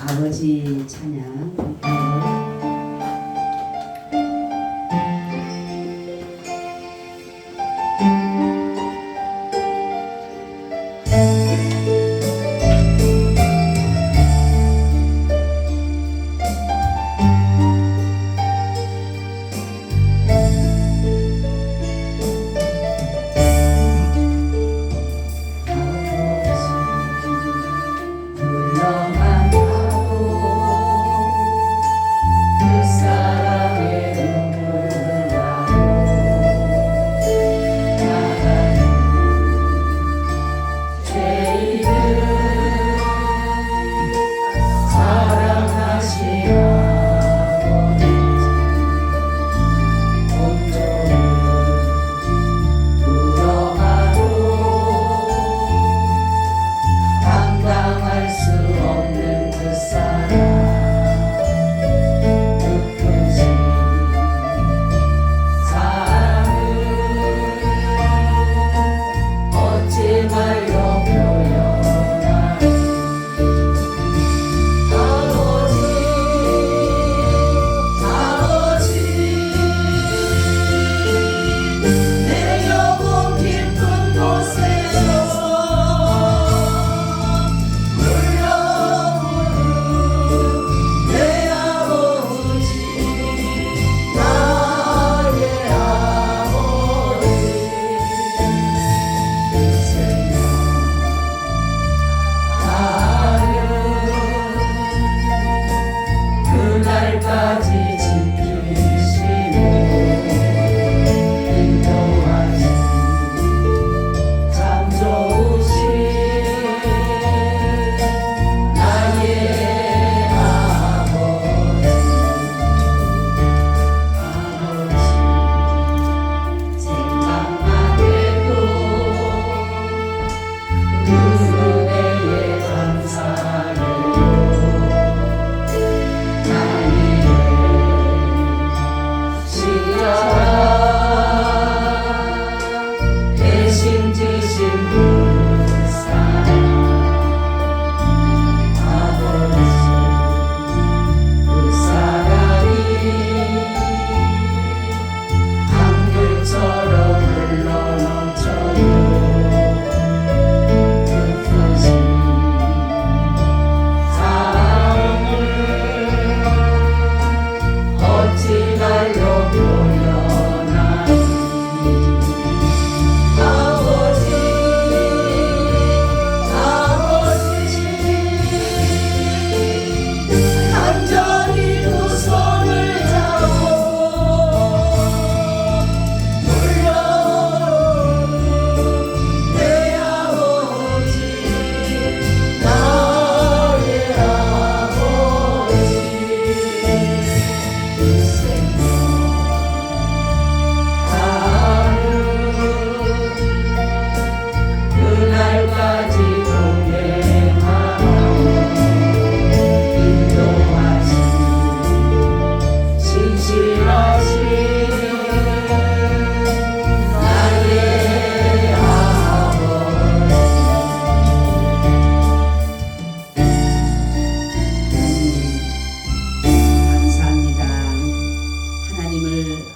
아버지 찬양.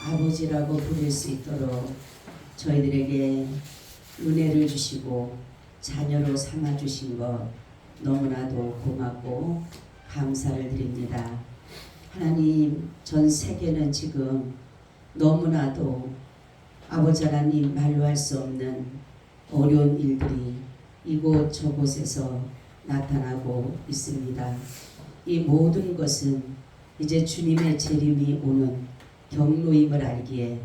아버지라고 부를 수 있도록 저희들에게 은혜를 주시고 자녀로 삼아주신 것 너무나도 고맙고 감사를 드립니다. 하나님, 전 세계는 지금 너무나도 아버지 하나님 말로 할 수 없는 어려운 일들이 이곳 저곳에서 나타나고 있습니다. 이 모든 것은 이제 주님의 재림이 오는 경로임을 알기에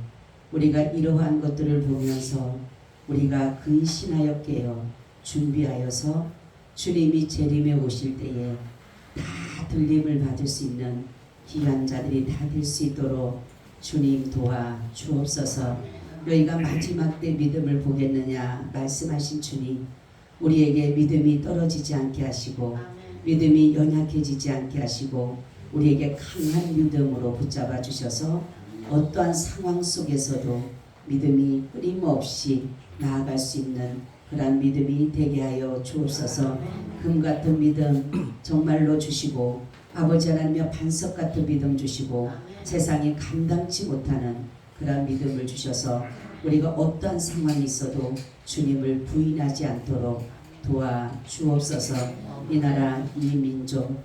우리가 이러한 것들을 보면서 우리가 근신하여 깨어 준비하여서 주님이 재림에 오실 때에 다 들림을 받을 수 있는 귀한 자들이 다 될 수 있도록 주님 도와 주옵소서. 너희가 마지막 때 믿음을 보겠느냐 말씀하신 주님, 우리에게 믿음이 떨어지지 않게 하시고 믿음이 연약해지지 않게 하시고 우리에게 강한 믿음으로 붙잡아 주셔서 어떠한 상황 속에서도 믿음이 끊임없이 나아갈 수 있는 그러한 믿음이 되게 하여 주옵소서. 금 같은 믿음 정말로 주시고 아버지 하나님의 반석 같은 믿음 주시고 세상이 감당치 못하는 그러한 믿음을 주셔서 우리가 어떠한 상황이 있어도 주님을 부인하지 않도록 도와 주옵소서. 이 나라 이 민족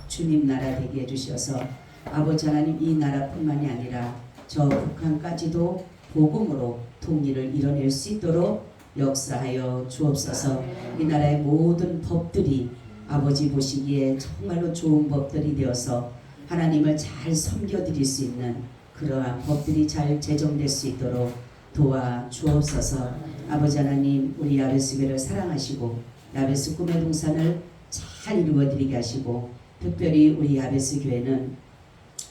주님 나라 되게 해주셔서 아버지 하나님 이 나라뿐만이 아니라 저 북한까지도 복음으로 통일을 이뤄낼 수 있도록 역사하여 주옵소서. 이 나라의 모든 법들이 아버지 보시기에 정말로 좋은 법들이 되어서 하나님을 잘 섬겨드릴 수 있는 그러한 법들이 잘 제정될 수 있도록 도와 주옵소서. 아버지 하나님 우리 야베스교회를 사랑하시고 야베스 꿈의 동산을 잘 이루어드리게 하시고 특별히 우리 야베스 교회는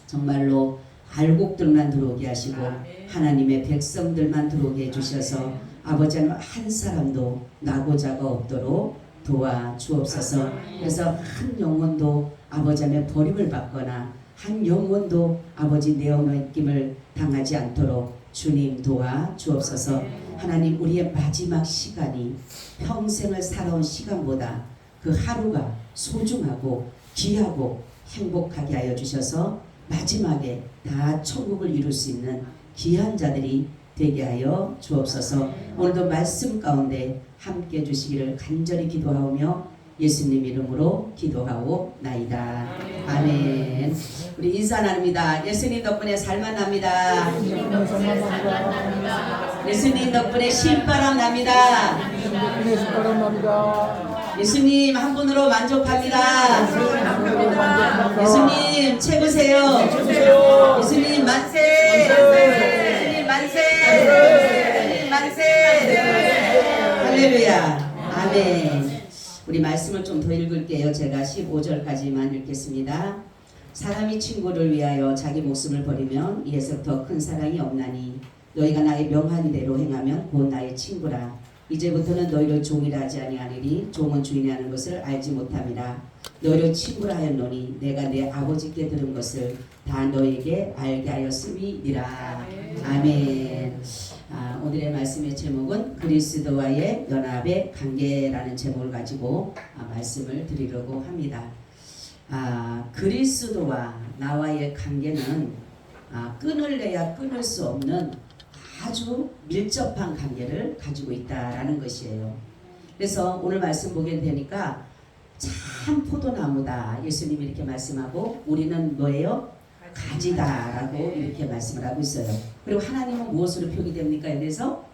정말로 알곡들만 들어오게 하시고 하나님의 백성들만 들어오게 해주셔서 아버지 하나님 한 사람도 나고자가 없도록 도와 주옵소서. 그래서 한 영혼도 아버지 하나님의 버림을 받거나 한 영혼도 아버지 내어넘김을 당하지 않도록 주님 도와 주옵소서. 하나님 우리의 마지막 시간이 평생을 살아온 시간보다 그 하루가 소중하고 귀하고 행복하게 하여 주셔서 마지막에 다 천국을 이룰 수 있는 귀한 자들이 되게 하여 주옵소서. 오늘도 말씀 가운데 함께 해주시기를 간절히 기도하오며 예수님 이름으로 기도하오나이다. 아멘. 우리 인사 나눕니다. 예수님 덕분에 살만 납니다. 예수님 덕분에 신바람 납니다. 예수님 한 분으로 만족합니다. 예수님 최고세요. 예수님 만세. 예수님 만세. 예수님 만세. 할렐루야. 아멘. 우리 말씀을 좀 더 읽을게요. 제가 15절까지만 읽겠습니다. 사람이 친구를 위하여 자기 목숨을 버리면 이에서부터 큰 사랑이 없나니 너희가 나의 명한 대로 행하면 곧 나의 친구라. 이제부터는 너희를 종이라 하지 아니하리니 종은 주인이 하는 것을 알지 못함이라. 너희를 친구라 하였노니 내가 내 아버지께 들은 것을 다 너희에게 알게 하였음이니라. 아멘. 오늘의 말씀의 제목은 그리스도와의 연합의 관계라는 제목을 가지고 말씀을 드리려고 합니다. 그리스도와 나와의 관계는 끊을래야 끊을 수 없는 아주 밀접한 관계를 가지고 있다라는 것이에요. 그래서 오늘 말씀 보게 되니까 참 포도나무다. 예수님이 이렇게 말씀하고 우리는 뭐예요? 가지다라고 이렇게 말씀을 하고 있어요. 그리고 하나님은 무엇으로 표기됩니까? 여기서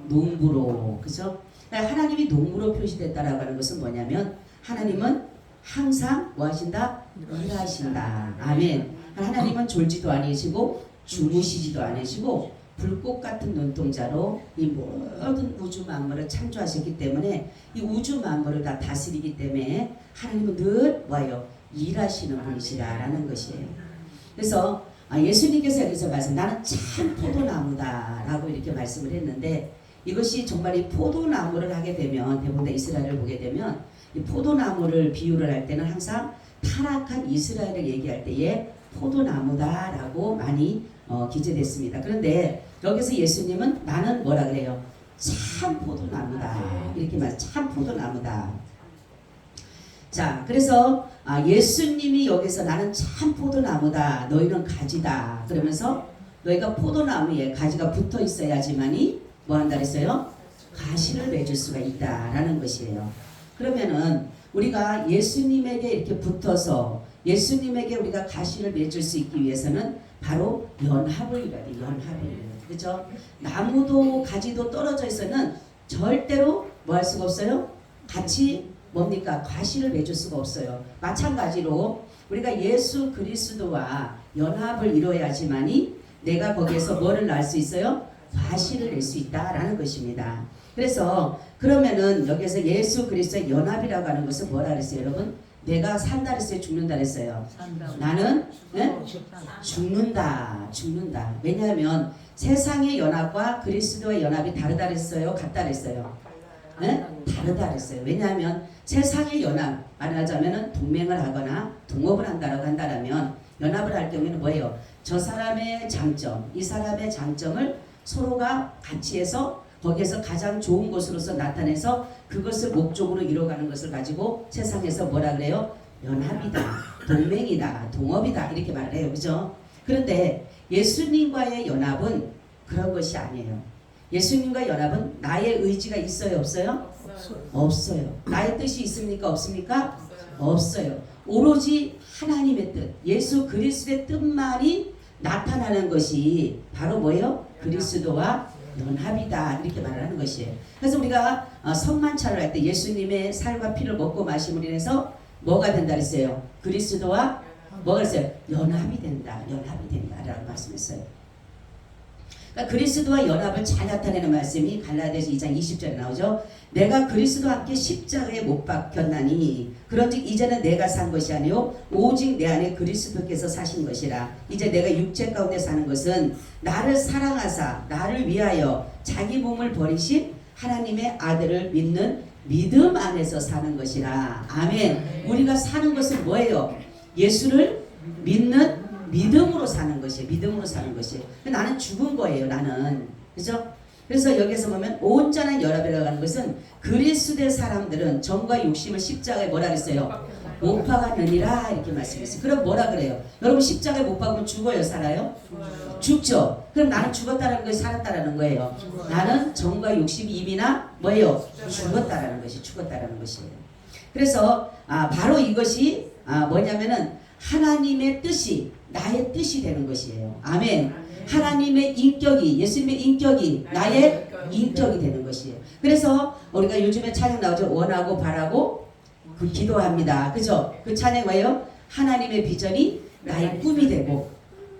농부로. 그죠? 하나님이 농부로 표시됐다라고 하는 것은 뭐냐면 하나님은 항상 뭐 하신다? 일하신다. 아멘. 하나님은 졸지도 아니시고 주무시지도 않으시고 불꽃 같은 눈동자로 이 모든 우주 만물을 창조하셨기 때문에 이 우주 만물을 다 다스리기 때문에 하나님은 늘 뭐예요? 일하시는 분이시라는 것이에요. 그래서 예수님께서 여기서 말씀 나는 참 포도나무다 라고 이렇게 말씀을 했는데 이것이 정말 이 포도나무를 하게 되면 대부분 이스라엘을 보게 되면 이 포도나무를 비유를 할 때는 항상 타락한 이스라엘을 얘기할 때에 포도나무다 라고 많이 기재됐습니다. 그런데 여기서 예수님은 나는 뭐라 그래요? 참 포도나무다 이렇게 말 참 포도나무다. 자, 그래서 예수님이 여기서 나는 참 포도나무다. 너희는 가지다. 그러면서 너희가 포도나무에 가지가 붙어 있어야지만이 뭐 한다 그랬어요? 가시를 맺을 수가 있다라는 것이에요. 그러면은 우리가 예수님에게 이렇게 붙어서 예수님에게 우리가 가시를 맺을 수 있기 위해서는 바로 연합을 이뤄야 돼. 연합을. 그렇죠? 나무도 가지도 떨어져 있어는 절대로 뭐 할 수가 없어요? 같이 뭡니까? 과실을 맺을 수가 없어요. 마찬가지로 우리가 예수 그리스도와 연합을 이뤄야지만이 내가 거기에서 뭐를 낳을 수 있어요? 과실을 낼 수 있다라는 것입니다. 그래서 그러면은 여기서 예수 그리스도의 연합이라고 하는 것은 뭐라 그랬어요, 여러분? 내가 산다 그랬어요, 죽는다 그랬어요? 나는 죽는다. 왜냐하면 세상의 연합과 그리스도의 연합이 다르다 그랬어요, 같다 그랬어요? 다르다 그랬어요. 왜냐하면 세상의 연합, 말하자면 동맹을 하거나 동업을 한다라고 한다면 연합을 할 경우에는 뭐예요? 저 사람의 장점, 이 사람의 장점을 서로가 같이 해서 거기에서 가장 좋은 것으로서 나타내서 그것을 목적으로 이뤄가는 것을 가지고 세상에서 뭐라 그래요? 연합이다, 동맹이다, 동업이다 이렇게 말을 해요. 그죠? 그런데 예수님과의 연합은 그런 것이 아니에요. 예수님과 연합은 나의 의지가 있어요? 없어요? 없어요. 나의 뜻이 있습니까? 없습니까? 없어요. 오로지 하나님의 뜻, 예수 그리스도의 뜻만이 나타나는 것이 바로 뭐예요? 그리스도와 연합이다 이렇게 말을 하는 것이에요. 그래서 우리가 성만찬을 할 때 예수님의 살과 피를 먹고 마심으로 인해서 뭐가 된다 그랬어요? 그리스도와 뭐가 그랬어요? 연합이 된다. 연합이 된다 라고 말씀했어요. 그러니까 그리스도와 연합을 잘 나타내는 말씀이 갈라디아서 2장 20절에 나오죠. 내가 그리스도와 함께 십자가에 못 박혔나니 그런즉 이제는 내가 산 것이 아니요 오직 내 안에 그리스도께서 사신 것이라. 이제 내가 육체 가운데 사는 것은 나를 사랑하사 나를 위하여 자기 몸을 버리신 하나님의 아들을 믿는 믿음 안에서 사는 것이라. 아멘. 우리가 사는 것은 뭐예요? 예수를 믿는 믿음으로 사는 것이에요. 믿음으로 사는 것이에요. 나는 죽은 거예요. 나는. 그죠? 그래서 여기서 보면 온전한 연합이라고 하는 것은 그리스도의 사람들은 정과 욕심을 십자가에 뭐라 그랬어요? 못 박았느니라 이렇게 말씀했어요. 그럼 뭐라 그래요? 여러분 십자가에 못 박으면 죽어요? 살아요? 죽죠. 그럼 나는 죽었다는 것이 살았다라는 거예요. 나는 정과 욕심이 이미나 뭐예요? 죽었다라는 것이 죽었다라는 것이에요. 그래서 바로 이것이 뭐냐면은 하나님의 뜻이 나의 뜻이 되는 것이에요. 아멘. 하나님의 인격이 예수님의 인격이 나의 인격이 되는 것이에요. 그래서 우리가 요즘에 찬양 나오죠. 원하고 바라고 기도합니다. 그죠? 그 찬양 뭐예요? 하나님의 비전이 나의 꿈이 되고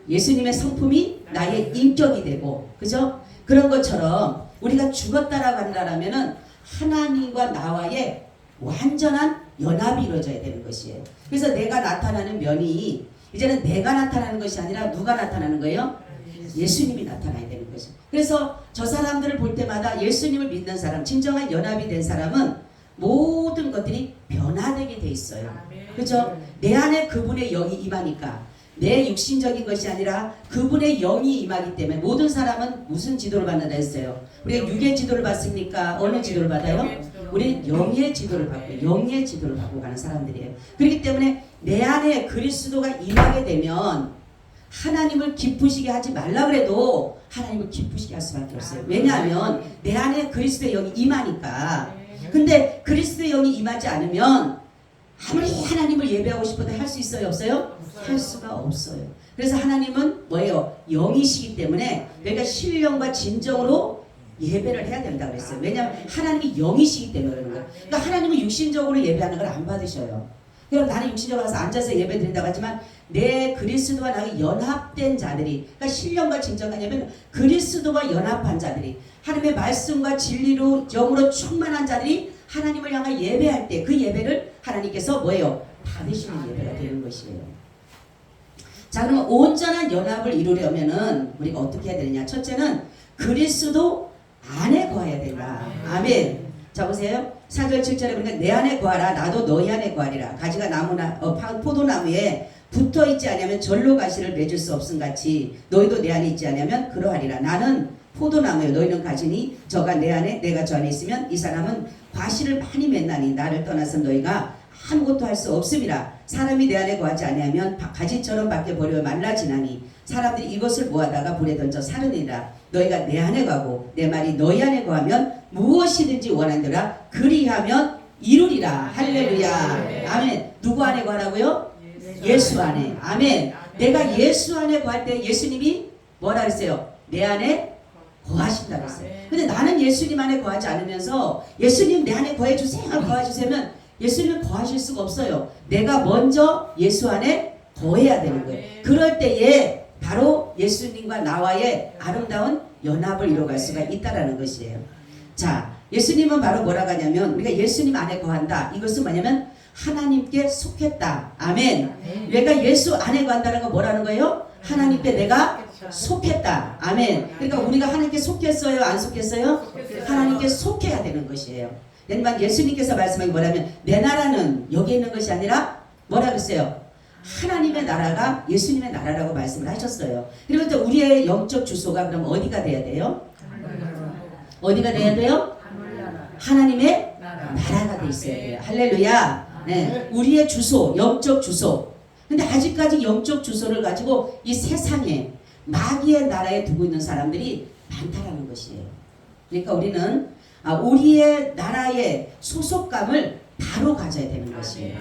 예수님의 성품이 나의 인격이 되고 그죠? 그런 것처럼 우리가 죽었다라고 한다면은 하나님과 나와의 완전한 연합이 이루어져야 되는 것이에요. 그래서 내가 나타나는 면이 이제는 내가 나타나는 것이 아니라 누가 나타나는 거예요? 예수님이 나타나야 되는 거죠. 그래서 저 사람들을 볼 때마다 예수님을 믿는 사람, 진정한 연합이 된 사람은 모든 것들이 변화되게 돼 있어요. 그죠? 내 안에 그분의 영이 임하니까 내 육신적인 것이 아니라 그분의 영이 임하기 때문에 모든 사람은 무슨 지도를 받는다 했어요? 우리가 육의 지도를 받습니까? 어느 지도를 받아요? 우리는 영의 지도를 받고 영의 지도를 받고 가는 사람들이에요. 그렇기 때문에 내 안에 그리스도가 임하게 되면 하나님을 기쁘시게 하지 말라 그래도 하나님을 기쁘시게 할 수밖에 없어요. 왜냐하면 내 안에 그리스도의 영이 임하니까. 근데 그리스도의 영이 임하지 않으면 아무리 하나님을 예배하고 싶어도 할 수 있어요? 없어요? 할 수가 없어요. 그래서 하나님은 뭐예요? 영이시기 때문에 내가 신령과 진정으로 예배를 해야 된다 그랬어요. 왜냐하면 하나님이 영이시기 때문에 그러는 거예요. 그러니까 하나님은 육신적으로 예배하는 걸 안 받으셔요. 그럼 나는 육신적으로 가서 앉아서 예배 드린다고 하지만 내 그리스도와 나가 연합된 자들이, 그러니까 신령과 진정한 예배는 그리스도와 연합한 자들이, 하나님의 말씀과 진리로 영으로 충만한 자들이 하나님을 향해 예배할 때 그 예배를 하나님께서 뭐예요? 받으시는 예배가 되는 것이에요. 자, 그러면 온전한 연합을 이루려면은 우리가 어떻게 해야 되느냐? 첫째는 그리스도 안에 거해야 된다. 아멘. 자, 보세요. 4절 7절에 보니까 내 안에 거하라 나도 너희 안에 거하리라. 가지가 포도나무에 붙어있지 않으면 절로 가시를 맺을 수 없음같이 너희도 내 안에 있지 않으면 그러하리라. 나는 포도나무요 너희는 가지니 저가 내 안에 내가 저 안에 있으면 이 사람은 과실을 많이 맺나니 나를 떠나서 너희가 아무것도 할 수 없음이라. 사람이 내 안에 거하지 아니하면 가지처럼 밖에 버려 말라지나니 사람들이 이것을 모아다가 불에 던져 사르니라. 너희가 내 안에 거하고 내 말이 너희 안에 거하면 무엇이든지 원한대라 그리하면 이루리라. 할렐루야. 아멘. 누구 안에 거하라고요? 예수 안에. 아멘. 내가 예수 안에 거할 때 예수님이 뭐라 그랬어요? 내 안에 거하신다 그랬어요. 근데 나는 예수님 안에 거하지 않으면서 예수님 내 안에 거해주세요 거해주세면 예수님은 거하실 수가 없어요. 내가 먼저 예수 안에 거해야 되는 거예요. 그럴 때에 바로 예수님과 나와의 아름다운 연합을 이뤄갈 수가 있다라는 것이에요. 자, 예수님은 바로 뭐라고 하냐면 우리가 예수님 안에 거한다. 이것은 뭐냐면 하나님께 속했다. 아멘. 내가 예수 안에 거한다는 건 뭐라는 거예요? 하나님께 내가 속했다. 아멘. 그러니까 우리가 하나님께 속했어요? 안 속했어요? 하나님께 속해야 되는 것이에요. 옛날 예수님께서 말씀하기 뭐냐면 내 나라는 여기 있는 것이 아니라 뭐라 그랬어요? 하나님의 나라가 예수님의 나라라고 말씀을 하셨어요. 그리고 또 우리의 영적 주소가 그럼 어디가 돼야 돼요? 어디가 돼야 돼요? 하나님의 나라가 돼 있어야 돼요. 할렐루야. 네. 우리의 주소, 영적 주소. 근데 아직까지 영적 주소를 가지고 이 세상에 마귀의 나라에 두고 있는 사람들이 많다라는 것이에요. 그러니까 우리는 우리의 나라의 소속감을 바로 가져야 되는 것이에요.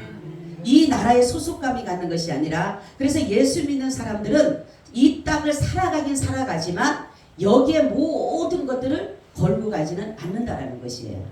이 나라의 소속감이 갖는 것이 아니라, 그래서 예수 믿는 사람들은 이 땅을 살아가긴 살아가지만 여기에 모든 것들을 걸고 가지는 않는다라는 것이에요.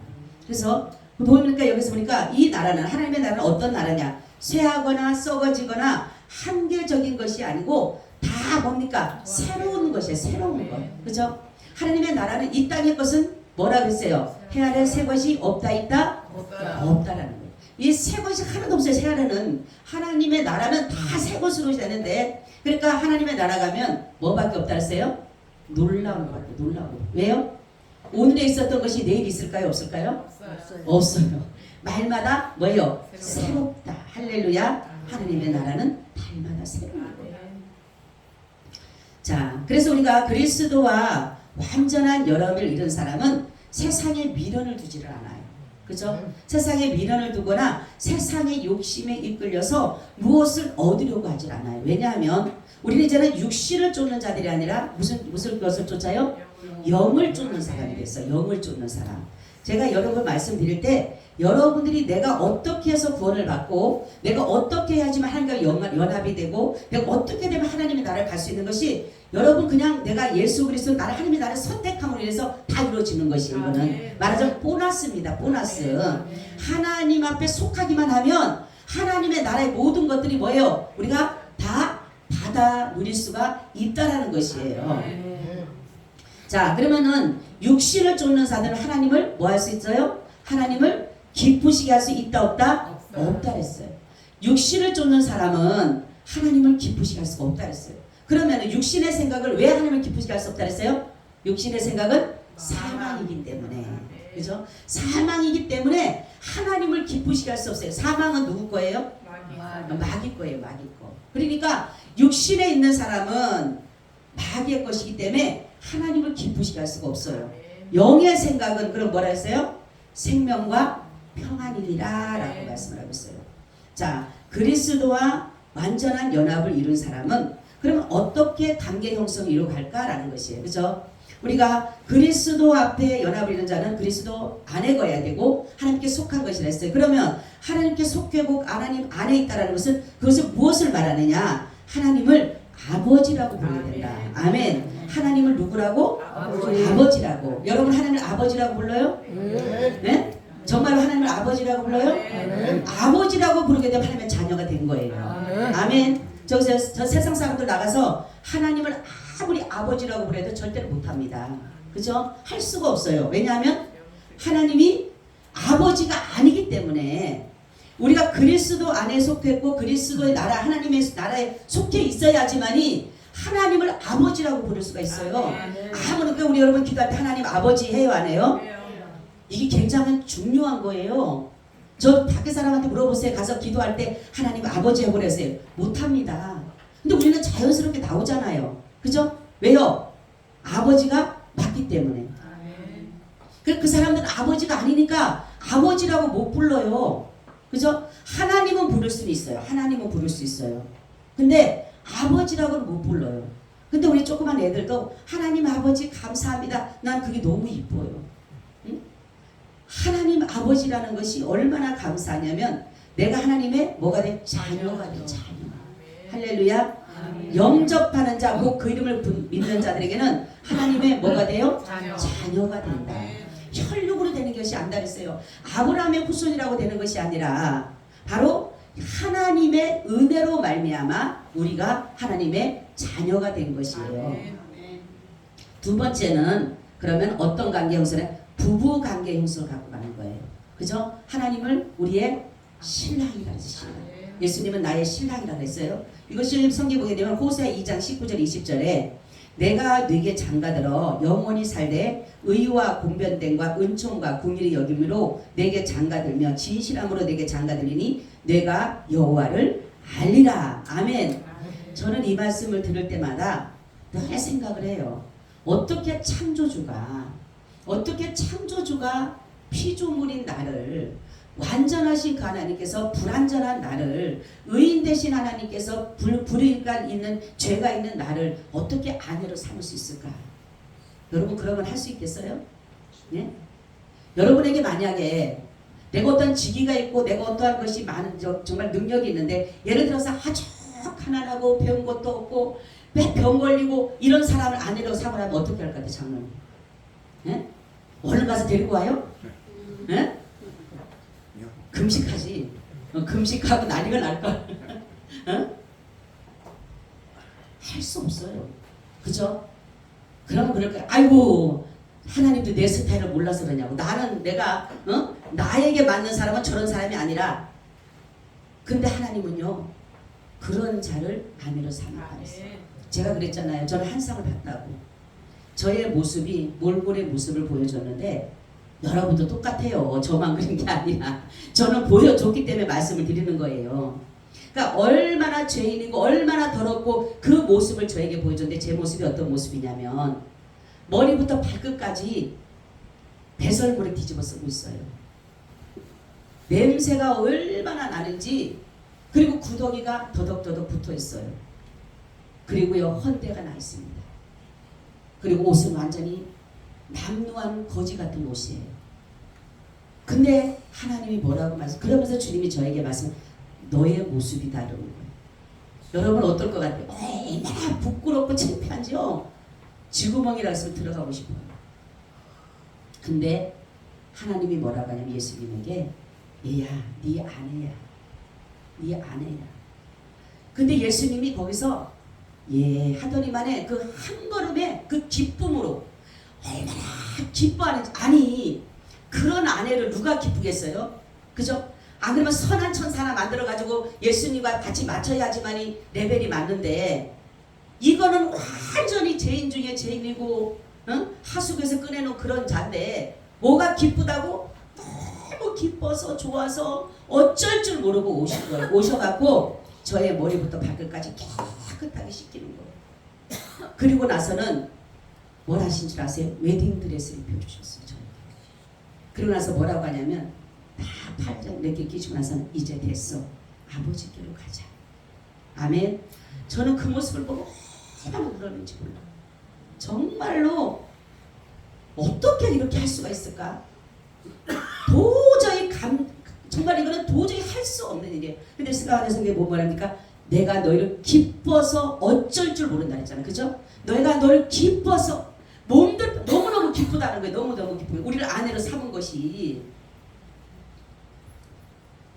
그래서 보니까 여기서 보니까 이 나라는, 하나님의 나라는 어떤 나라냐? 쇠하거나 썩어지거나 한계적인 것이 아니고 다 뭡니까? 새로운 것이에요. 새로운 것. 그죠? 하나님의 나라는 이 땅의 것은 뭐라 그랬어요? 해 아래 새 것이 없다 있다? 없다라는 거예요. 이 새 것이 하나도 없어요. 새 아래는. 하나님의 나라는 다 새 것으로 되는데, 그러니까 하나님의 나라 가면 뭐밖에 없다 했어요? 놀라운 것밖에. 놀라운 것. 왜요? 오늘에 있었던 것이 내일 있을까요? 없을까요? 없어요. 말마다 뭐예요? 새롭다. 할렐루야. 하나님의 나라는 달마다 새로운 거예요. 자, 그래서 우리가 그리스도와 완전한 연합을 이룬 사람은 세상에 미련을 두지를 않아요. 그죠? 세상에 미련을 두거나 세상의 욕심에 이끌려서 무엇을 얻으려고 하질 않아요. 왜냐하면 우리는 이제는 육신을 쫓는 자들이 아니라 무슨 것을 쫓아요? 영을 쫓는 사람이 됐어요. 영을 쫓는 사람. 제가 여러분 말씀드릴 때 여러분들이 내가 어떻게 해서 구원을 받고 내가 어떻게 해야지만 하나님과 연합이 되고 내가 어떻게 되면 하나님의 나라를 갈 수 있는 것이, 여러분 그냥 내가 예수 그리스도 나를 하나님의 나라를 선택함으로 인해서 다 이루어지는 것이, 이거는 말하자면 보너스입니다. 보너스. 하나님 앞에 속하기만 하면 하나님의 나라의 모든 것들이 뭐예요? 우리가 다 받아 누릴 수가 있다라는 것이에요. 자, 그러면은 육신을 쫓는 자들은 하나님을 뭐 할 수 있어요? 하나님을 기쁘시게 할 수 있다 없다? 없다 했어요. 육신을 쫓는 사람은 하나님을 기쁘시게 할 수가 없다 했어요. 그러면 육신의 생각을 왜 하나님을 기쁘시게 할 수 없다 했어요? 육신의 생각은 사망이기 때문에. 그죠? 사망이기 때문에 하나님을 기쁘시게 할 수 없어요. 사망은 누구 거예요? 마귀 거예요. 마귀 거. 그러니까 육신에 있는 사람은 마귀의 것이기 때문에 하나님을 기쁘시게 할 수가 없어요. 영의 생각은 그럼 뭐라 했어요? 생명과 평안이니라 라고 말씀을 하고 있어요. 자, 그리스도와 완전한 연합을 이룬 사람은 그러면 어떻게 관계 형성을 이루어갈까라는 것이에요. 그죠? 우리가 그리스도 앞에 연합을 이룬 자는 그리스도 안에 거야 되고 하나님께 속한 것이라 했어요. 그러면 하나님께 속되고 하나님 안에 있다라는 것은 그것을 무엇을 말하느냐? 하나님을 아버지라고 부르게 된다. 아멘. 하나님을 누구라고? 아버지라고. 여러분 하나님을 아버지라고 불러요? 네? 정말로 하나님을 아버지라고 불러요? 아버지라고 부르게 되면 하나님의 자녀가 된 거예요. 아멘. 저 세상 사람들 나가서 하나님을 아무리 아버지라고 부르도 절대로 못합니다. 그죠? 할 수가 없어요. 왜냐하면 하나님이 아버지가 아니기 때문에 우리가 그리스도 안에 속했고 그리스도의 나라, 하나님의 나라에 속해 있어야지만이 하나님을 아버지라고 부를 수가 있어요. 그러니까 우리 여러분 기도할 때 하나님 아버지 해요, 안 해요? 이게 굉장히 중요한 거예요. 저 밖에 사람한테 물어보세요. 가서 기도할 때 하나님 아버지 해보래세요. 못합니다. 근데 우리는 자연스럽게 나오잖아요. 그죠? 왜요? 아버지가 맞기 때문에. 그 사람들은 아버지가 아니니까 아버지라고 못 불러요. 그죠? 하나님은 부를 수는 있어요. 하나님은 부를 수 있어요. 근데 아버지라고는 못 불러요. 근데 우리 조그만 애들도 하나님 아버지 감사합니다. 난 그게 너무 이뻐요. 응? 하나님 아버지라는 것이 얼마나 감사하냐면 내가 하나님의 뭐가 돼? 자녀가 돼. 자녀. 할렐루야. 영접하는 자, 곧 그 이름을 믿는 자들에게는 하나님의 뭐가 돼요? 자녀가 된다. 혈육으로 되는 것이 아니라 했어요. 아브라함의 후손이라고 되는 것이 아니라 바로 하나님의 은혜로 말미암아 우리가 하나님의 자녀가 된 것이에요. 두 번째는 그러면 어떤 관계 형성을? 부부 관계 형성을 갖고 가는 거예요. 그죠? 하나님을 우리의 신랑이라 했어요. 예수님은 나의 신랑이라고 했어요. 이것을 성경에 보게 되면 호세 2장 19절 20절에 내가 네게 장가들어 영원히 살되 의와 공변됨과 은총과 궁일이 여김으로 내게 장가들며 진실함으로 내게 장가들리니 내가 여호와를 알리라. 아멘. 저는 이 말씀을 들을 때마다 늘 생각을 해요. 어떻게 창조주가 어떻게 창조주가 피조물인 나를, 완전하신 그 하나님께서 불완전한 나를, 의인 되신 하나님께서 불의가 있는, 죄가 있는 나를 어떻게 아내로 삼을 수 있을까? 여러분 그러면 할 수 있겠어요? 네? 여러분에게 만약에 내가 어떤 직위가 있고 내가 어떠한 것이 많은, 정말 능력이 있는데, 예를 들어서 아주 가난하고 배운 것도 없고 매 병 걸리고 이런 사람을 아내로 삼으라면 어떻게 할 것 같아요? 장로님? 네? 얼른 가서 데리고 와요? 네? 금식하지. 금식하고 난리가 날걸. 할 수 없어요. 그죠? 그러면 그럴 거야. 아이고, 하나님도 내 스타일을 몰라서 그러냐고. 나는 내가 나에게 맞는 사람은 저런 사람이 아니라, 근데 하나님은요 그런 자를 아내로 삼아가셨어요. 제가 그랬잖아요. 저는 한 쌍을 봤다고. 저의 모습이 몰골의 모습을 보여줬는데 여러분도 똑같아요. 저만 그런 게 아니라 저는 보여줬기 때문에 말씀을 드리는 거예요. 그러니까 얼마나 죄인이고 얼마나 더럽고 그 모습을 저에게 보여줬는데, 제 모습이 어떤 모습이냐면 머리부터 발끝까지 배설물에 뒤집어 쓰고 있어요. 냄새가 얼마나 나는지, 그리고 구더기가 더덕더덕 붙어 있어요. 그리고요 헌대가 나 있습니다. 그리고 옷은 완전히 남루한 거지 같은 옷이에요. 근데 하나님이 뭐라고 말씀, 그러면서 주님이 저에게 말씀, 너의 모습이다 이러는 거예요. 여러분 어떨 것 같아요? 얼마나 부끄럽고 창피한지요. 쥐구멍이라 했으면 들어가고 싶어요. 근데 하나님이 뭐라고 하냐면 예수님에게, 얘야 네 아내야, 네 아내야. 근데 예수님이 거기서 예 하더니만에 그 한 걸음에 그 기쁨으로 얼마나 기뻐하는지. 아니 그런 아내를 누가 기쁘겠어요? 그죠? 안 그러면 선한 천사 하나 만들어가지고 예수님과 같이 맞춰야지만이 레벨이 맞는데, 이거는 완전히 죄인 중에 죄인이고 하수구에서 꺼내놓은 그런 자인데 뭐가 기쁘다고? 너무 기뻐서 좋아서 어쩔 줄 모르고 오신 거예요. 오셔갖고 저의 머리부터 발끝까지 깨끗하게 씻기는 거예요. 그리고 나서는 뭘 하신 줄 아세요? 웨딩드레스를 입혀주셨어요. 저에게. 그리고 나서 뭐라고 하냐면, 다 팔짱 이렇게 끼시고 나서는 이제 됐어, 아버지께로 가자. 아멘. 저는 그 모습을 보고 얼마나 울었는지 몰라. 정말로 어떻게 이렇게 할 수가 있을까? 도저히 정말 이거는 도저히 할 수 없는 일이에요. 근데 스가랴 성경에 뭐 말합니까? 내가 너희를 기뻐서 어쩔 줄 모른다 했잖아. 그죠? 너희가 너를 기뻐서, 몸들 너무너무 기쁘다는 거예요. 너무너무 기쁘고 우리를 아내로 삼은 것이.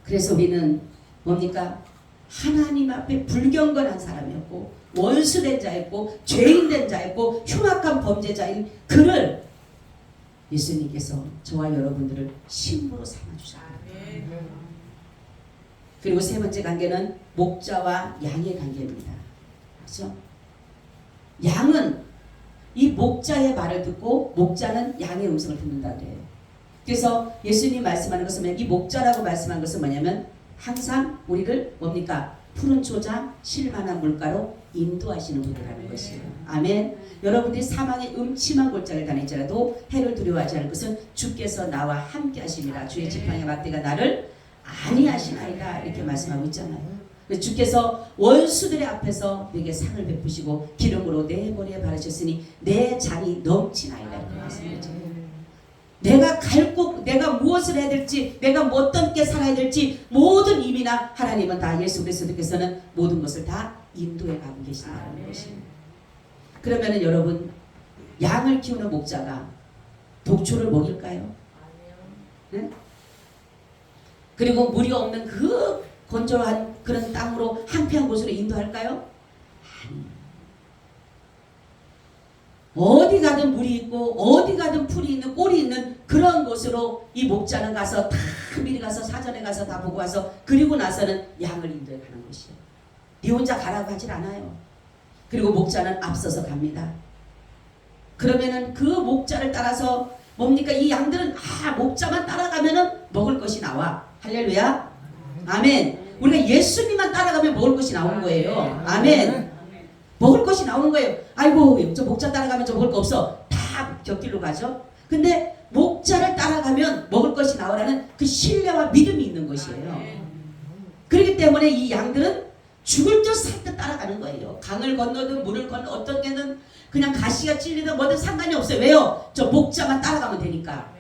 그래서 우리는 뭡니까? 하나님 앞에 불경건한 사람이었고, 원수된 자였고, 죄인된 자였고, 흉악한 범죄자인 그를 예수님께서 저와 여러분들을 신부로 삼아주셨습니다. 그리고 세 번째 관계는 목자와 양의 관계입니다. 그렇죠? 양은 이 목자의 말을 듣고, 목자는 양의 음성을 듣는다 그래요. 그래서 예수님 말씀하는 것은 뭐냐면, 이 목자라고 말씀한 것은 뭐냐면 항상 우리를 뭡니까? 푸른 초장, 실만한 물가로 인도하시는 분이라는 것이에요. 아멘. 여러분들이 사망의 음침한 골짜기를 다닐지라도 해를 두려워하지 않을 것은 주께서 나와 함께 하심이라. 주의 지팡이 막대가 나를 안위하시나이다, 이렇게 말씀하고 있잖아요. 주께서 원수들의 앞에서 내게 상을 베푸시고 기름으로 내 머리에 바르셨으니 내 잔이 넘치나이다, 이렇게 말씀하죠. 내가 갈 곳, 내가 무엇을 해야 될지, 내가 어떻게 살아야 될지 모든 의미나 하나님은 다, 예수 그리스도께서는 모든 것을 다 인도해 가고 계신다는 것입니다. 그러면은 여러분, 양을 키우는 목자가 독초를 먹일까요? 네? 그리고 물이 없는 그 건조한 그런 땅으로 한평한 곳으로 인도할까요? 아니요. 어디 가든 물이 있고 어디 가든 풀이 있는 꼴이 있는 그런 곳으로 이 목자는 가서 다 미리 가서 사전에 가서 다 보고 와서, 그리고 나서는 양을 인도해 가는 것이에요. 네 혼자 가라고 하질 않아요. 그리고 목자는 앞서서 갑니다. 그러면은 그 목자를 따라서 뭡니까? 이 양들은 목자만 따라가면은 먹을 것이 나와. 할렐루야. 아멘. 우리가 예수님만 따라가면 먹을 것이 나오는 거예요. 아멘. 먹을 것이 나오는 거예요. 아이고, 저 목자 따라가면 저 먹을 거 없어. 다 곁길로 가죠. 근데 목자를 따라가면 먹을 것이 나오라는 그 신뢰와 믿음이 있는 것이에요. 그렇기 때문에 이 양들은 죽을 듯 살 듯 따라가는 거예요. 강을 건너든 물을 건너 어떤 데는 그냥 가시가 찔리든 뭐든 상관이 없어요. 왜요? 저 목자만 따라가면 되니까.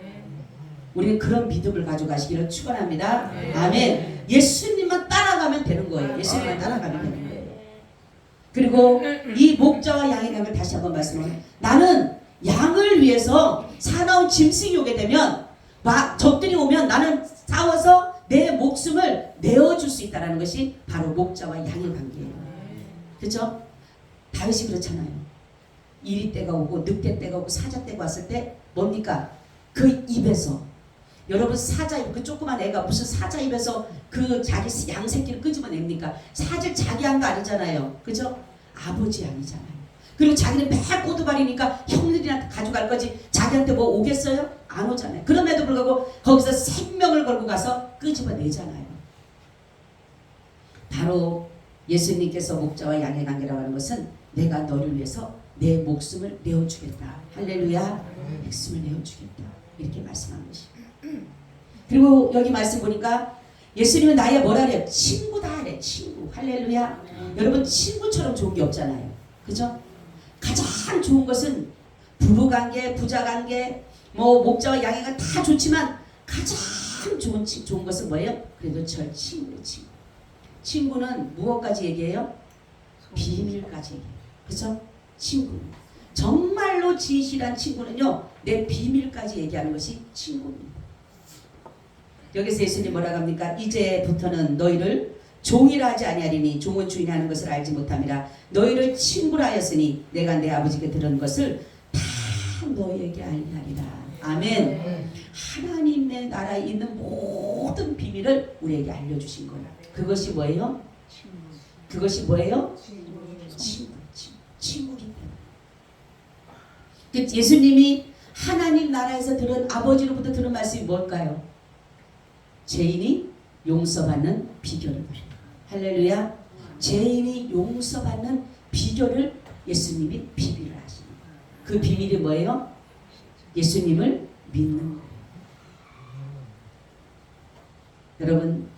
우리는 그런 믿음을 가져가시기를 축원합니다. 아멘. 예수님만 따라가면 되는 거예요. 예수님만 따라가면 되는 거예요. 그리고 이 목자와 양의 관계를 다시 한번 말씀드립니다. 나는 양을 위해서 사나운 짐승이 오게 되면 적들이 오면 나는 싸워서 내 목숨을 내어줄 수 있다는 것이 바로 목자와 양의 관계예요. 그렇죠? 다윗이 그렇잖아요. 이리 때가 오고 늑대 때가 오고 사자 때가 왔을 때 뭡니까? 그 입에서 여러분 사자 입, 그 조그만 애가 무슨 사자 입에서 그 자기 양 새끼를 끄집어냅니까? 사실 자기 양도 아니잖아요. 그죠? 아버지 양이잖아요. 그리고 자기는 맨 꼬두발이니까 형들이나 가져갈 거지 자기한테 뭐 오겠어요? 안 오잖아요. 그럼에도 불구하고 거기서 생명을 걸고 가서 끄집어내잖아요. 바로 예수님께서 목자와 양의 관계라고 하는 것은 내가 너를 위해서 내 목숨을 내어주겠다. 할렐루야. 목숨을 내어주겠다. 이렇게 말씀한 것이에요. 그리고 여기 말씀 보니까 예수님은 나의 뭐라 그래요? 친구다 그래. 친구. 할렐루야. 여러분 친구처럼 좋은 게 없잖아요. 그죠? 가장 좋은 것은 부부관계, 부자관계, 뭐 목자와 양이가 다 좋지만 가장 좋은 것은 뭐예요? 그래도 저 친구예요. 친구. 친구는 무엇까지 얘기해요? 비밀까지 얘기해요. 그죠? 친구. 정말로 진실한 친구는요, 내 비밀까지 얘기하는 것이 친구입니다. 여기서 예수님 뭐라고 합니까? 이제부터는 너희를 종이라 하지 아니하리니 종은 주인이 하는 것을 알지 못함이라. 너희를 친구라 하였으니 내가 내 아버지께 들은 것을 다 너희에게 알리하리라. 아멘. 하나님의 나라에 있는 모든 비밀을 우리에게 알려주신 거예요. 그것이 뭐예요? 그것이 뭐예요? 친구기 때문에. 예수님이 하나님 나라에서 들은 아버지로부터 들은 말씀이 뭘까요? 죄인이 용서받는 비결을 말해요. 할렐루야. 죄인이 용서받는 비결을 예수님이 비밀을 하시는 거예요. 그 비밀이 뭐예요? 예수님을 믿는 거예요. 여러분,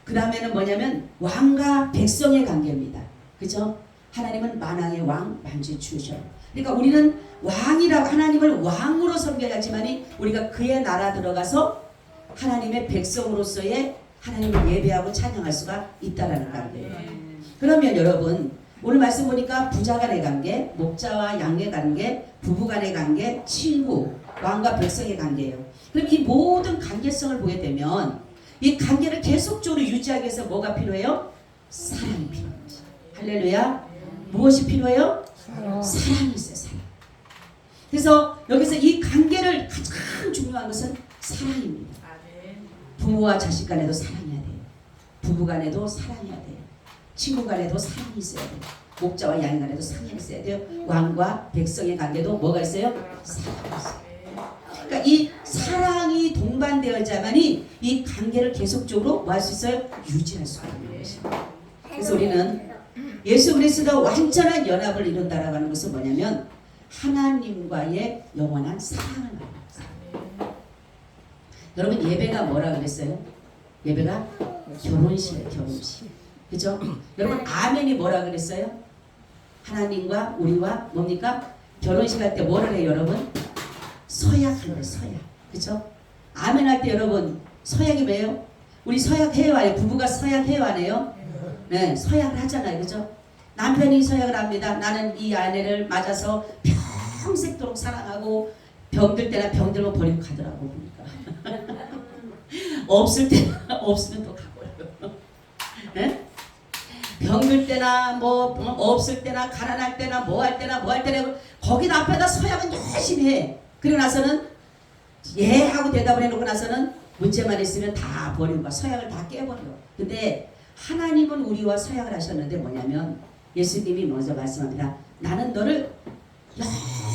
그 다음에는 뭐냐면 왕과 백성의 관계입니다. 그죠? 하나님은 만왕의 왕, 만주의 주셔요. 그러니까 우리는 왕이라고 하나님을 왕으로 섬겨야지만이 우리가 그의 나라 들어가서 하나님의 백성으로서의 하나님을 예배하고 찬양할 수가 있다라는 관계예요. 그러면 여러분 오늘 말씀 보니까 부자 간의 관계, 목자와 양의 관계, 부부 간의 관계, 친구, 왕과 백성의 관계예요. 그럼 이 모든 관계성을 보게 되면 이 관계를 계속적으로 유지하기 위해서 뭐가 필요해요? 사랑이 필요합니다. 할렐루야. 무엇이 필요해요? 사랑이 있어요. 사랑. 그래서 여기서 이 관계를 가장 중요한 것은 사랑입니다. 부모와 자식 간에도 사랑해야 돼요. 부부 간에도 사랑해야 돼요. 친구 간에도 사랑이 있어야 돼요. 목자와 양 간에도 사랑이 있어야 돼요. 왕과 백성의 관계도 뭐가 있어요? 사랑이 있어요. 그러니까 이 사랑이 동반되어야만이 이 관계를 계속적으로 뭐 할 수 있어요? 유지할 수가 있는 것입니다. 그래서 우리는 예수 그리스도와 완전한 연합을 이룬다라고 하는 것은 뭐냐면 하나님과의 영원한 사랑을 말합니다. 여러분 예배가 뭐라 그랬어요? 예배가 결혼식이에요. 결혼식. 그죠? 여러분 아멘이 뭐라 그랬어요? 하나님과 우리와 뭡니까? 결혼식 할 때 뭐를 해요 여러분? 서약하는 서약. 그죠? 아멘 할 때 여러분 서약이 왜요? 우리 서약해요 안 해요? 부부가 서약해요 안 해요? 네, 서약을 하잖아요. 그죠? 남편이 서약을 합니다. 나는 이 아내를 맞아서 평생도록 사랑하고 병들 때나 병들면 버리고 가더라고 보니까. 없을 때나 없으면 또 가버려요. 네? 병들 때나 뭐 없을 때나 가난할 때나 뭐 할 때나 거기 앞에다 서약은 열심히 해. 그러고 나서는 예 하고 대답을 해놓고 나서는 문제만 있으면 다 버리고 서약을 다 깨버려요. 근데 하나님은 우리와 서약을 하셨는데 뭐냐면 예수님이 먼저 말씀합니다. 나는 너를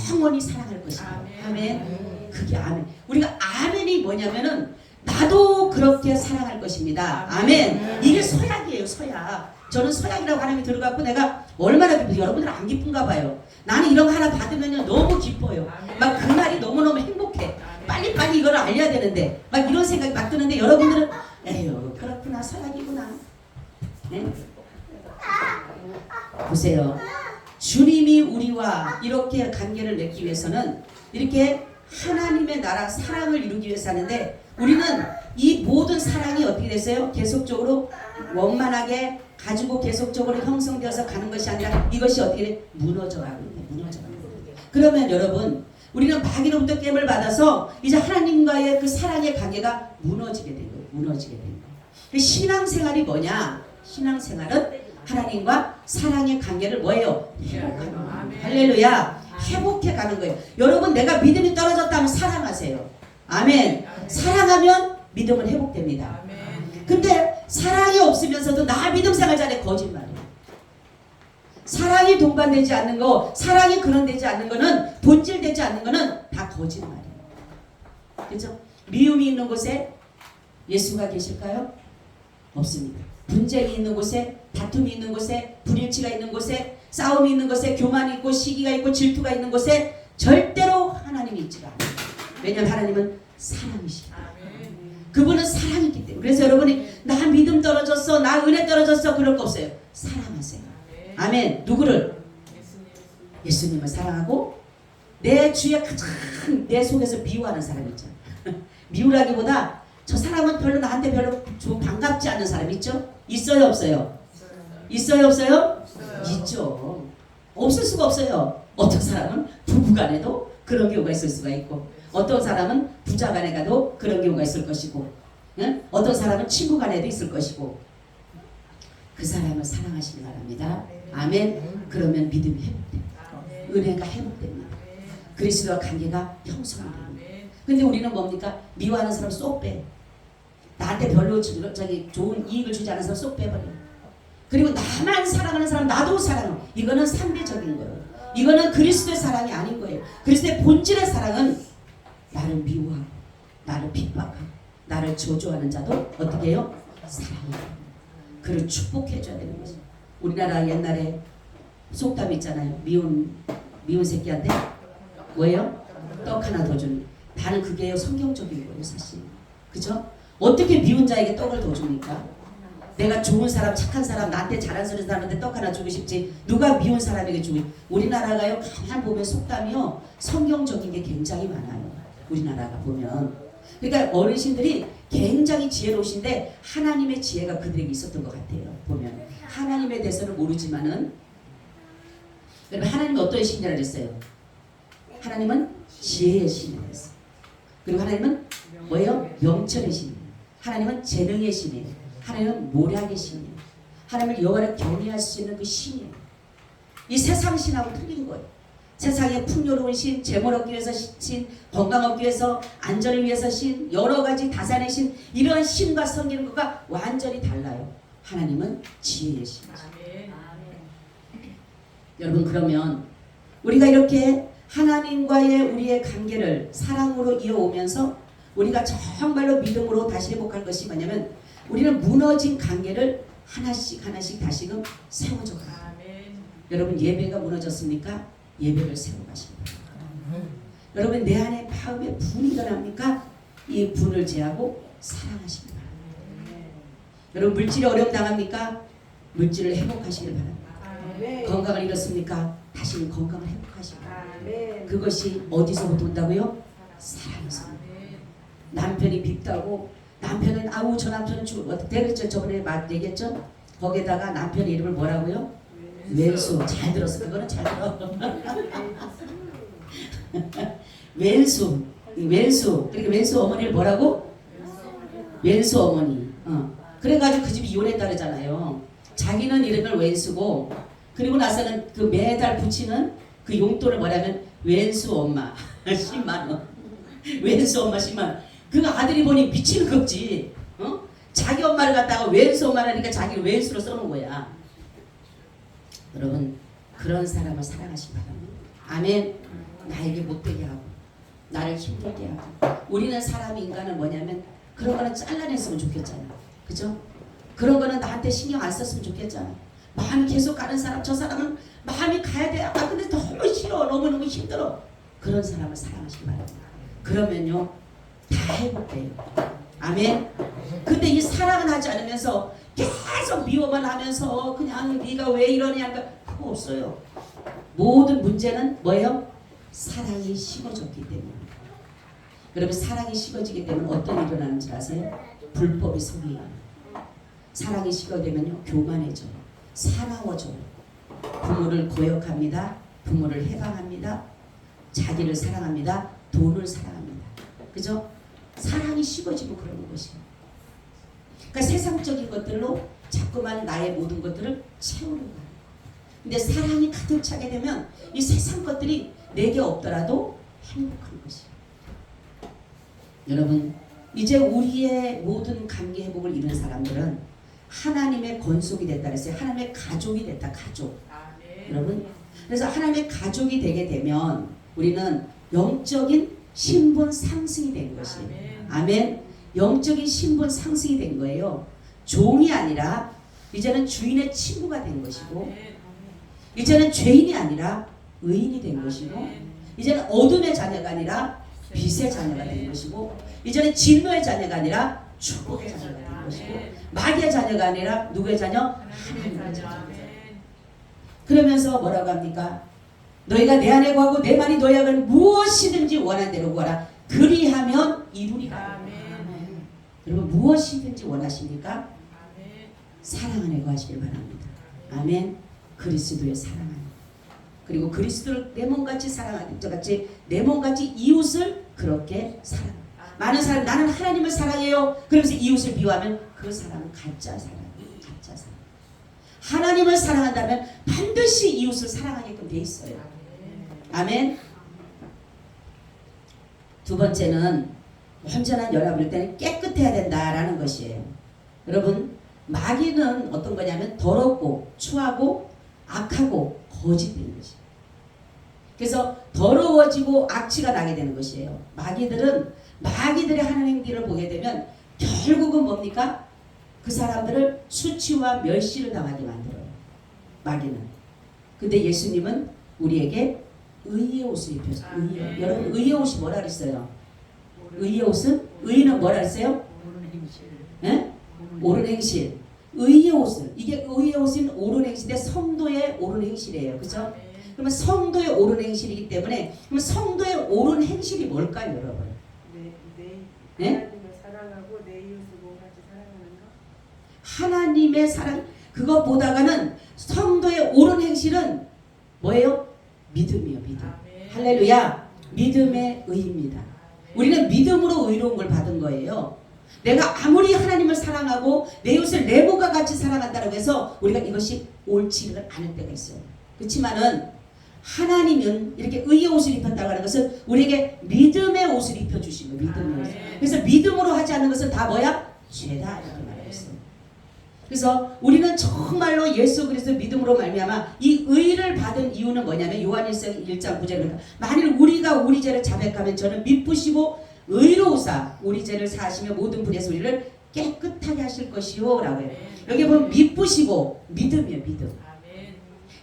영원히 사랑할 것이다. 아멘. 그게 아멘. 우리가 아멘이 뭐냐면은 나도 그렇게 사랑할 것입니다. 아멘. 이게 서약이에요. 서약. 저는 서약이라고 하나님이 들어갖고 내가 얼마나 기쁘죠. 여러분들 안 기쁜가 봐요. 나는 이런 거 하나 받으면 너무 기뻐요. 막 그날이 너무너무 행복해. 빨리빨리 이걸 알려야 되는데 막 이런 생각이 막 드는데 여러분들은 에휴 그렇구나 서약이구나. 네? 보세요. 주님이 우리와 이렇게 관계를 맺기 위해서는 이렇게 하나님의 나라 사랑을 이루기 위해서 하는데 우리는 이 모든 사랑이 어떻게 됐어요? 계속적으로 원만하게 가지고 계속적으로 형성되어서 가는 것이 아니라 이것이 어떻게 돼? 무너져가고 있네. 무너져가고 있네. 그러면 여러분 우리는 마귀로부터 깨임을 받아서 이제 하나님과의 그 사랑의 관계가 무너지게 된 거예요. 무너지게 된 거예요. 그 신앙생활이 뭐냐? 신앙생활은 하나님과 사랑의 관계를 뭐예요? 회복하는 거예요. 할렐루야. 회복해 가는 거예요. 여러분 내가 믿음이 떨어졌다면 사랑하세요. 아멘. 사랑하면 믿음은 회복됩니다. 근데 사랑이 없으면서도 나 믿음 생활 잘해 거짓말이에요. 사랑이 동반되지 않는 거, 사랑이 근원되지 않는 거는 본질되지 않는 거는 다 거짓말이에요. 그렇죠? 미움이 있는 곳에 예수가 계실까요? 없습니다. 분쟁이 있는 곳에, 다툼이 있는 곳에, 불일치가 있는 곳에, 싸움이 있는 곳에, 교만이 있고 시기가 있고 질투가 있는 곳에 절대로 하나님이 있지가 않아요. 왜냐하면 하나님은 사랑이시기 때문에. 그분은 사랑이기 때문에. 그래서 여러분이 나 믿음 떨어졌어, 나 은혜 떨어졌어 그럴 거 없어요. 사랑하세요. 아멘. 누구를? 예수님을 사랑하고 내 주위에 가장 내 속에서 미워하는 사람 있죠. 미우라기보다 저 사람은 별로 나한테 별로 반갑지 않은 사람 있죠? 있어요 없어요? 있어요 없어요? 있죠. 없을 수가 없어요. 어떤 사람은 부부간에도 그런 경우가 있을 수가 있고 어떤 사람은 부자간에 가도 그런 경우가 있을 것이고 응? 어떤 사람은 친구간에도 있을 것이고 그 사람을 사랑하시기 바랍니다. 아멘. 그러면 믿음이 회복됩니다. 은혜가 회복됩니다. 그리스도와 관계가 형성됩니다. 근데 우리는 뭡니까? 미워하는 사람 쏙 빼. 나한테 별로 좋은 이익을 주지 않은 사람 쏙 빼버려. 그리고 나만 사랑하는 사람 나도 사랑해. 이거는 상대적인 거예요. 이거는 그리스도의 사랑이 아닌 거예요. 그리스도의 본질의 사랑은 나를 미워하고 나를 핍박하고 나를 저주하는 자도 어떻게 해요? 사랑해요. 그를 축복해줘야 되는 거죠. 우리나라 옛날에 속담 있잖아요. 미운 새끼한테 뭐예요? 떡 하나 더 주는. 나는 그게 성경적인 거예요 사실. 그죠? 어떻게 미운 자에게 떡을 더 줍니까? 내가 좋은 사람, 착한 사람, 나한테 잘한 소리 사람한테 떡 하나 주고 싶지 누가 미운 사람에게 주고. 우리나라가요 가만 보면 속담이요 성경적인 게 굉장히 많아요. 우리나라가 보면. 그러니까 어르신들이 굉장히 지혜로우신데 하나님의 지혜가 그들에게 있었던 것 같아요. 보면 하나님에 대해서는 모르지만은 여러분 하나님이 어떤 신이라고 그랬어요? 하나님은 지혜의 신이라고 했어요. 그리고 하나님은 뭐예요? 명철의 신이에요. 하나님은 재능의 신이에요. 하나님은 모략의 신이에요. 하나님을 여호와를 경외할 수 있는 그 신이에요. 이 세상 신하고 틀린 거예요. 세상에 풍요로운 신, 재물 얻기 위해서 신, 건강 얻기 위해서, 안전을 위해서 신, 여러 가지 다산의 신, 이러한 신과 섬기는 것과 완전히 달라요. 하나님은 지혜의 신이죠. 여러분 그러면 우리가 이렇게 하나님과의 우리의 관계를 사랑으로 이어오면서 우리가 정말로 믿음으로 다시 회복할 것이 뭐냐면 우리는 무너진 관계를 하나씩 다시금 세워줘요. 여러분 예배가 무너졌습니까? 예배를 세워가십니다. 여러분 내 안에 마음에 분이 일어납니까? 이 분을 제하고 사랑하십니다. 여러분 물질이 어려움 당합니까? 물질을 회복하시길 바랍니다. 건강을 잃었습니까? 다시 건강을 회복하십니다. 그것이 어디서부터 온다고요? 사랑에서. 남편이 밉다고 남편은 아우 저 남편은 내가 저번에 얘기했죠? 거기에다가 남편 이름을 뭐라고요? 왼수. 잘 들었어. 그거는 잘 들어. 왼수. 그러니까 왼수 어머니를 뭐라고? 왼수 어머니. 그래가지고 그 집이 이혼했다 그러잖아요. 자기는 이름을 왼수고 그리고 나서는 그 매달 붙이는 그 용돈을 뭐냐면 왼수 엄마 10만 원. 왼수 엄마 10만 원. 그 아들이 보니 미치는 거지. 자기 엄마를 갖다가 왼수 엄마라니까 자기를 왼수로 써놓은 거야. 여러분 그런 사람을 사랑하시기 바랍니다. 아멘. 나에게 못되게 하고 나를 힘들게 하고. 우리는 사람이 인간은 뭐냐면 그런 거는 잘라냈으면 좋겠잖아. 그죠? 그런 거는 나한테 신경 안 썼으면 좋겠잖아. 마음이 계속 가는 사람, 저 사람은 마음이 가야 돼. 근데 너무 싫어. 너무너무 힘들어. 그런 사람을 사랑하시기 바랍니다. 그러면요 다 회복돼요. 아멘. 근데 이 사랑은 하지 않으면서 계속 미워만 하면서 그냥 네가 왜 이러냐 그거 없어요. 모든 문제는 뭐예요? 사랑이 식어졌기 때문에. 여러분 사랑이 식어지기 때문에 어떤 일이 일어나는 줄 아세요? 불법이 성행해요. 사랑이 식어되면요 교만해져요. 사나워져요. 부모를 고역합니다. 부모를 해방합니다. 자기를 사랑합니다. 돈을 사랑합니다. 그죠? 사랑이 식어지고 그러는 것이에요. 그러니까 세상적인 것들로 자꾸만 나의 모든 것들을 채우는 거예요. 근데 사랑이 가득 차게 되면 이 세상 것들이 내게 없더라도 행복한 것이에요. 여러분 이제 우리의 모든 관계 회복을 이룬 사람들은 하나님의 권속이 됐다 그랬어요. 하나님의 가족이 됐다. 가족. 여러분 그래서 하나님의 가족이 되게 되면 우리는 영적인 신분 상승이 된 것이에요. 아멘. 영적인 신분 상승이 된 거예요. 종이 아니라 이제는 주인의 친구가 된 것이고 이제는 죄인이 아니라 의인이 된 것이고 이제는 어둠의 자녀가 아니라 빛의 자녀가 된 것이고 이제는 진노의 자녀가 아니라 축복의 자녀가 된 것이고 마귀의 자녀가 아니라 누구의 자녀? 하나님의 자녀. 그러면서 뭐라고 합니까? 너희가 내 안에 거하고 내 말이 너희 안에 무엇이든지 원하는 대로 구하라. 그리하면 이루리라. 여러분 무엇이든지 원하십니까? 사랑 안에 거하시길 바랍니다. 아멘. 그리스도의 사랑 안에. 그리고 그리스도를 내 몸같이 사랑하는 저같이 내 몸같이 이웃을 그렇게 사랑. 많은 사람 나는 하나님을 사랑해요. 그러면서 이웃을 미워하면 그 사랑은 가짜 사랑이에요. 가짜 사랑. 하나님을 사랑한다면 반드시 이웃을 사랑하게끔 돼 있어요. 아멘. 두 번째는 온전한 연합일 때는 깨끗해야 된다라는 것이에요. 여러분 마귀는 어떤 거냐면 더럽고 추하고 악하고 거짓된 것이에요. 그래서 더러워지고 악취가 나게 되는 것이에요. 마귀들의 하는 행위를 보게 되면 결국은 뭡니까? 그 사람들을 수치와 멸시를 당하게 만들어요. 마귀는. 근데 예수님은 우리에게 의의 옷을 입혀서 의의. 여러분 의의 옷이 뭐라 그랬어요? 의의 옷은? 의는 뭐라 그랬어요? 옳은 행실. 예? 옳은 행실. 의의 옷을. 이게 의의 옷은 옳은 행실인데 성도의 옳은 행실이에요. 그죠? 그러면 성도의 옳은 행실이기 때문에 그러면 성도의 옳은 행실이 뭘까요, 여러분? 네? 하나님을 사랑하고 내 이웃을 같이 사랑하는 거? 하나님의 사랑 그것보다가는 성도의 옳은 행실은 뭐예요? 믿음이요, 믿음. 할렐루야. 믿음의 의입니다. 우리는 믿음으로 의로운 걸 받은 거예요. 내가 아무리 하나님을 사랑하고 내 이웃을 내 몸과 같이 사랑한다고 해서 우리가 이것이 옳지를 않을 때가 있어요. 그렇지만은 하나님은 이렇게 의의 옷을 입혔다고 하는 것은 우리에게 믿음의 옷을 입혀주신 거예요. 믿음의 옷. 그래서 믿음으로 하지 않는 것은 다 뭐야? 죄다 이렇게 말하고 있어요. 그래서 우리는 정말로 예수 그리스도 믿음으로 말미암아 이 의를 받은 이유는 뭐냐면 요한일서 1장 9절입니다. 만일 우리가 우리 죄를 자백하면 저는 미쁘시고 의로우사 우리 죄를 사하시며 모든 불의에서 우리를 깨끗하게 하실 것이요 라고 해요. 여기 보면 미쁘시고 믿음이에요. 믿음.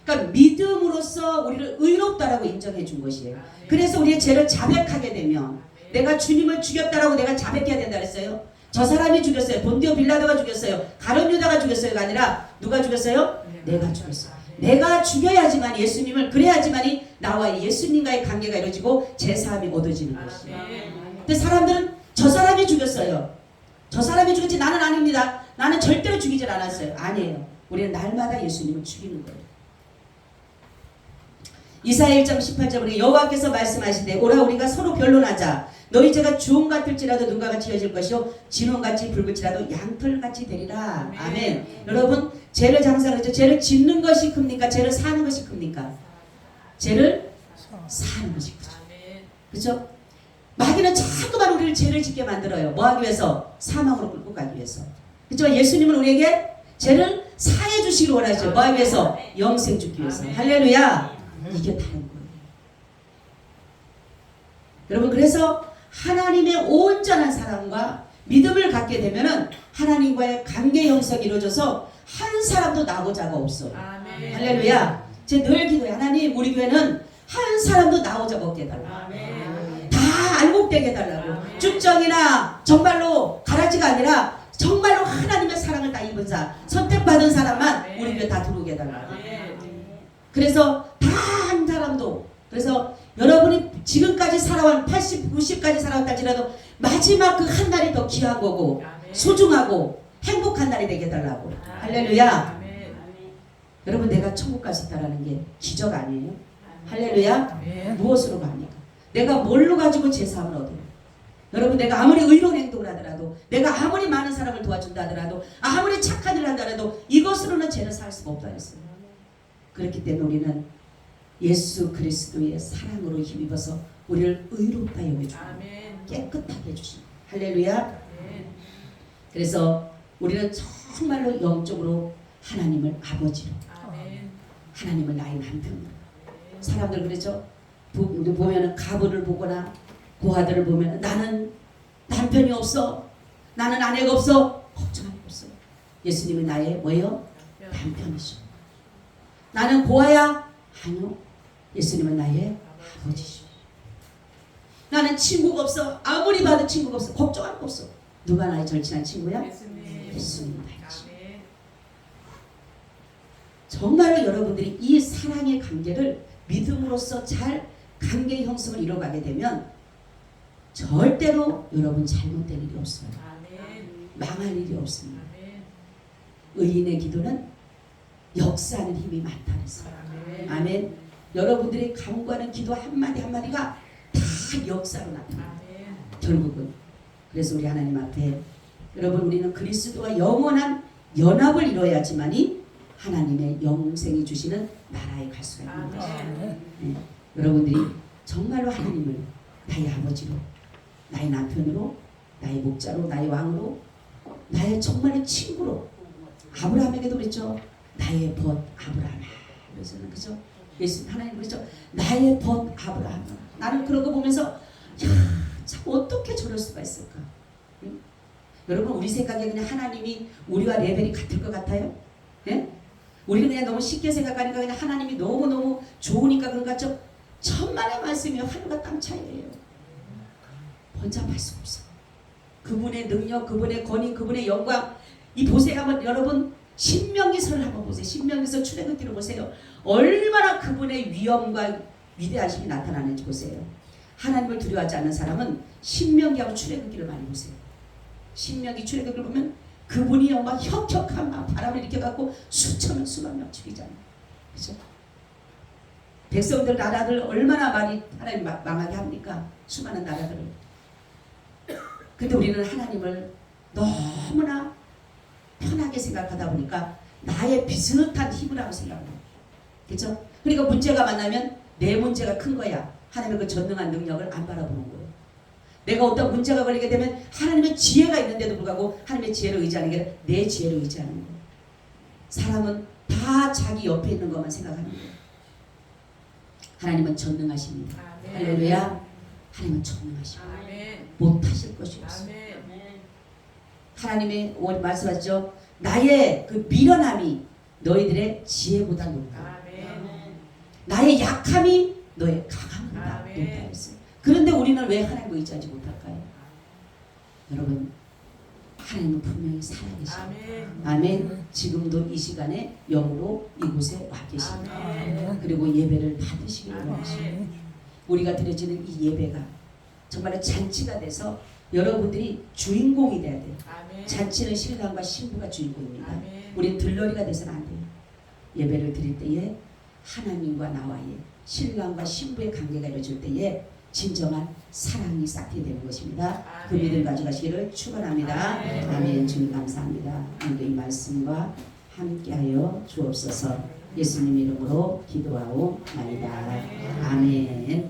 그러니까 믿음으로써 우리를 의롭다라고 인정해 준 것이에요. 그래서 우리의 죄를 자백하게 되면 내가 주님을 죽였다라고 내가 자백해야 된다 그랬어요. 저 사람이 죽였어요. 본디오 빌라도가 죽였어요. 가룟 유다가 죽였어요가 아니라 누가 죽였어요? 내가 죽였어요. 내가 죽여야지만 예수님을 그래야지만이 나와 예수님과의 관계가 이루어지고 제사함이 얻어지는 것이에요. 근데 사람들은 저 사람이 죽였어요. 저 사람이 죽였지 나는 아닙니다. 나는 절대로 죽이질 않았어요. 아니에요. 우리는 날마다 예수님을 죽이는 거예요. 이사야 1장 18절에 여호와께서 말씀하시되 오라 우리가 서로 변론하자. 너희 죄가 주홍 같을지라도 눈과 같이 여질 것이요 진홍같이 붉을지라도 양털같이 되리라. 아멘. 여러분 죄를 장사하죠. 죄를 짓는 것이 큽니까? 죄를 사는 것이 큽니까? 죄를 사는 것이 크죠. 그렇죠? 마귀는 자꾸만 우리를 죄를 짓게 만들어요. 뭐 하기 위해서? 사망으로 끌고 가기 위해서. 그렇죠? 예수님은 우리에게 죄를 사해 주시기를 원하시죠. 뭐 하기 위해서? 영생 주기 위해서. 할렐루야. 이게 다른 거예요. 여러분 그래서 하나님의 온전한 사랑과 믿음을 갖게 되면은 하나님과의 관계 형성이 이루어져서 한 사람도 나고자가 없어요. 할렐루야. 제가 늘 기도해. 하나님 우리 교회는 한 사람도 나고자가 없게 해달라. 다 알곡되게 해달라고. 쭉정이나 정말로 가라지가 아니라 정말로 하나님의 사랑을 다 입은 자, 선택받은 사람만 우리 교회 다 들어오게 해달라고. 그래서 다 한 사람도, 그래서 여러분이 지금까지 살아온 80, 90까지 살아왔다 할지라도 마지막 그 한 날이 더 귀한 거고 소중하고 행복한 날이 되게 해달라고. 할렐루야. 여러분, 내가 천국 갈 수 있다는 게 기적 아니에요? 할렐루야. 무엇으로 갑니까? 내가 뭘로 가지고 제 삶을 얻어요? 여러분, 내가 아무리 의로운 행동을 하더라도, 내가 아무리 많은 사람을 도와준다 하더라도, 아무리 착한 일을 한다 하더라도 이것으로는 죄는 살 수가 없다 했어요. 그렇기 때문에 우리는 예수 그리스도의 사랑으로 힘입어서 우리를 의롭다 여겨주고 깨끗하게 해주십니다. 할렐루야. 그래서 우리는 정말로 영적으로 하나님을 아버지로, 하나님을 나의 남편으로, 사람들 그러죠. 보면은 가부를 보거나 고아들을 보면 나는 남편이 없어, 나는 아내가 없어, 걱정할 거 없어. 예수님은 나의 뭐예요? 남편이시오. 나는 고아야? 아니요. 예수님은 나의 아버지시오. 나는 친구가 없어, 아무리 봐도 친구가 없어, 걱정할 거 없어. 누가 나의 절친한 친구야? 예수님 나의 친구. 정말로 여러분들이 이 사랑의 관계를 믿음으로써 잘 관계의 형성을 이뤄가게 되면 절대로 여러분 잘못된 일이 없어요. 망할 일이 없습니다. 의인의 기도는 역사하는 힘이 많다 그랬어요. 아멘. 여러분들이 간구하는 기도 한마디 한마디가 다 역사로 나타납니다. 결국은. 그래서 우리 하나님 앞에, 여러분, 우리는 그리스도와 영원한 연합을 이뤄야지만이 하나님의 영생이 주시는 나라에 갈 수가 있는 것입니다. 네. 여러분들이 정말로 하나님을 나의 아버지로, 나의 남편으로, 나의 목자로, 나의 왕으로, 나의 정말의 친구로, 아브라함에게도 그랬죠. 나의 벗 아브라함. 그래서는 그죠? 예수 하나님 그랬죠. 나의 벗 아브라함. 나는 그런 거 보면서 야, 참 어떻게 저럴 수가 있을까? 응? 여러분, 우리 생각에 그냥 하나님이 우리와 레벨이 같을 것 같아요? 네? 우리는 그냥 너무 쉽게 생각하니까 그냥 하나님이 너무너무 좋으니까 그런 것 같죠? 천만의 말씀이 하늘과 땅 차이예요. 번잡할 수 없어. 그분의 능력, 그분의 권위, 그분의 영광. 이 보세요. 한번 여러분 신명기서를 한번 보세요. 신명기서 출애굽기로 보세요. 얼마나 그분의 위엄과 위대하심이 나타나는지 보세요. 하나님을 두려워하지 않는 사람은 신명기하고 출애굽기를 많이 보세요. 신명기 출애굽기를 보면 그분이 막 혁혁한 막 바람을 일으켜갖고 수천 수만 명 죽이잖아요. 그렇죠? 백성들 나라들 얼마나 많이 하나님 망하게 합니까? 수많은 나라들을. 근데 우리는 하나님을 너무나 편하게 생각하다 보니까 나의 비슷한 힘이라고 생각해요. 그렇죠? 그러니까 문제가 만나면 내 문제가 큰 거야. 하나님의 그 전능한 능력을 안 바라보는 거예요. 내가 어떤 문제가 걸리게 되면 하나님의 지혜가 있는데도 불구하고 하나님의 지혜를 의지하는 게 아니라 내 지혜를 의지하는 거예요. 사람은 다 자기 옆에 있는 것만 생각하는 거예요. 하나님은 전능하십니다. 할렐루야. 하나님은 전능하십니다. 못하실 것이 없습니다. 하나님의 말씀하시죠. 나의 그 미련함이 너희들의 지혜보다 높다. 나의 약함이 너의 강함보다 높다 했어요. 그런데 우리는 왜 하나님을 의지하지 못할까요? 여러분, 하나님은 분명히 살아계십니다. 아멘. 지금도 이 시간에 영으로 이곳에 와 계십니다. 그리고 예배를 받으시기를 원하십니다. 우리가 드려지는 이 예배가 정말 잔치가 돼서 여러분들이 주인공이 돼야 돼요. 잔치는 신랑과 신부가 주인공입니다. 우린 들러리가 돼서는 안 돼요. 예배를 드릴 때에 하나님과 나와의 신랑과 신부의 관계가 이루어질 때에 진정한 사랑이 쌓게 되는 것입니다. 그 믿음 가져가시기를 축원합니다. 아멘. 주님 감사합니다. 오늘 이 말씀과 함께하여 주옵소서. 예수님 이름으로 기도하옵나이다. 아멘.